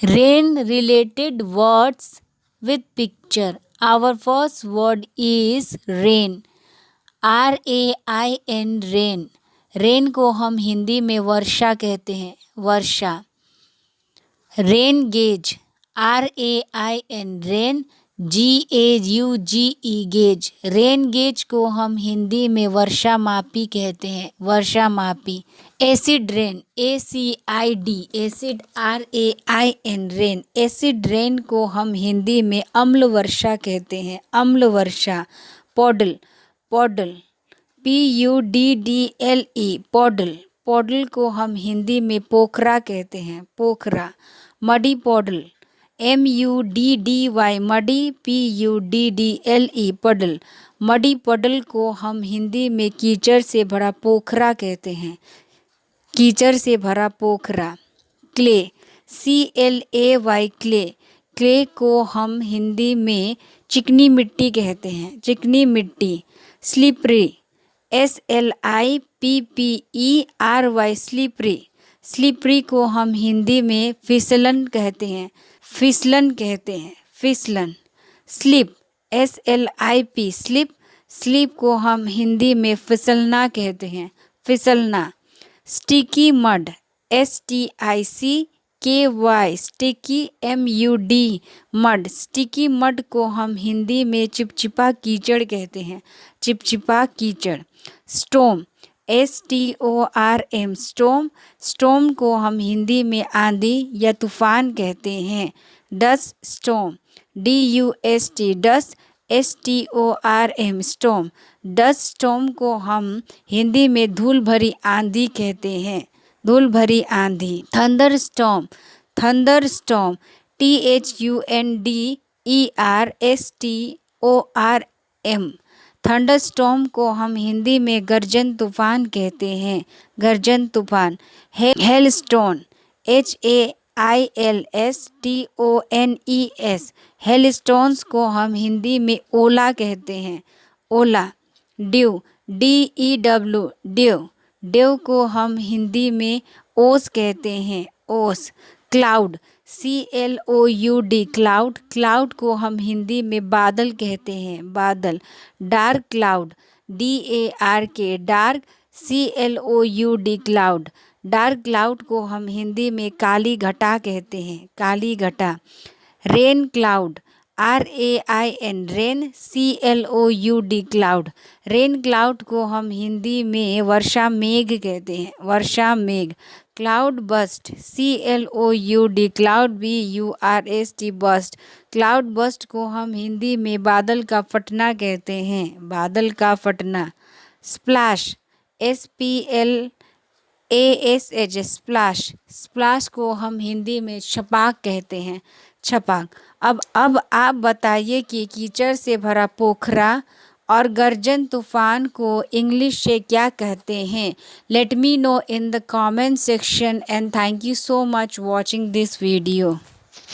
Rain related words with picture. Our first word is rain. RAIN rain. Rain को हम हिंदी में वर्षा कहते हैं, वर्षा. Rain gauge. RAIN rain. GAUGE gauge. Rain gauge को हम हिंदी में वर्षा मापी कहते हैं, वर्षा मापी. Acid rain. ACID acid. RAIN rain. Acid rain को हम हिंदी में अम्ल वर्षा कहते हैं, अम्ल वर्षा. पॉडल. पॉडल. PUDDLE पॉडल. पॉडल को हम हिंदी में पोखरा कहते हैं, पोखरा. मडी पॉडल. MUDDY muddy. PUDDLE पडल. मडी पडल को हम हिंदी में कीचड़ से भरा पोखरा कहते हैं, कीचड़ से भरा पोखरा. क्ले. CLAY clay. क्ले को हम हिंदी में चिकनी मिट्टी कहते हैं, चिकनी मिट्टी. स्लिपरी. SLIPPERY slippery. स्लिपरी को हम हिंदी में फिसलन कहते हैं, फिसलन कहते हैं, फिसलन. स्लिप. SLIP slip. स्लिप को हम हिंदी में फिसलना कहते हैं, फिसलना. Sticky mud. STICKY sticky MUD mud. Sticky mud को हम हिंदी में चिपचिपा कीचड़ कहते हैं, चिपचिपा कीचड़. स्टॉर्म. STORM storm. स्टॉर्म को हम हिंदी में आंधी या तूफान कहते हैं. Dust storm. DUST dust. STORM storm. Dust storm को हम हिंदी में धूल भरी आंधी कहते हैं, धूल भरी आंधी. Thunder storm. Thunder storm. THUNDERSTORM thunder storm को हम हिंदी में गर्जन तूफान कहते हैं, गर्जन तूफान. हेलस्टोन. HAILSTONES हेलस्टोन्स को हम हिंदी में ओला कहते हैं, ओला. ड्यू. DEW due. ड्यू को हम हिंदी में ओस कहते हैं, ओस. क्लाउड. CLOUD cloud. क्लाउड को हम हिंदी में बादल कहते हैं, बादल. Dark cloud. DARK dark. CLOUD cloud. Dark cloud को हम हिंदी में काली घटा कहते हैं, काली घटा. Rain cloud. RAIN rain. CLOUD cloud. Rain cloud को हम हिंदी में वर्षा मेघ कहते हैं, वर्षा मेघ. Cloud burst. CLOUD cloud BURST burst. Cloud burst को हम हिंदी में बादल का फटना कहते हैं, बादल का फटना. स्प्लैश. SPLASH splash. स्प्लैश को हम हिंदी में छपाक कहते हैं, छपाक. अब आप बताइए कि कीचड़ से भरा पोखरा और गर्जन तूफान को इंग्लिश से क्या कहते हैं. Let me know in the comment section and thank you so much watching this video.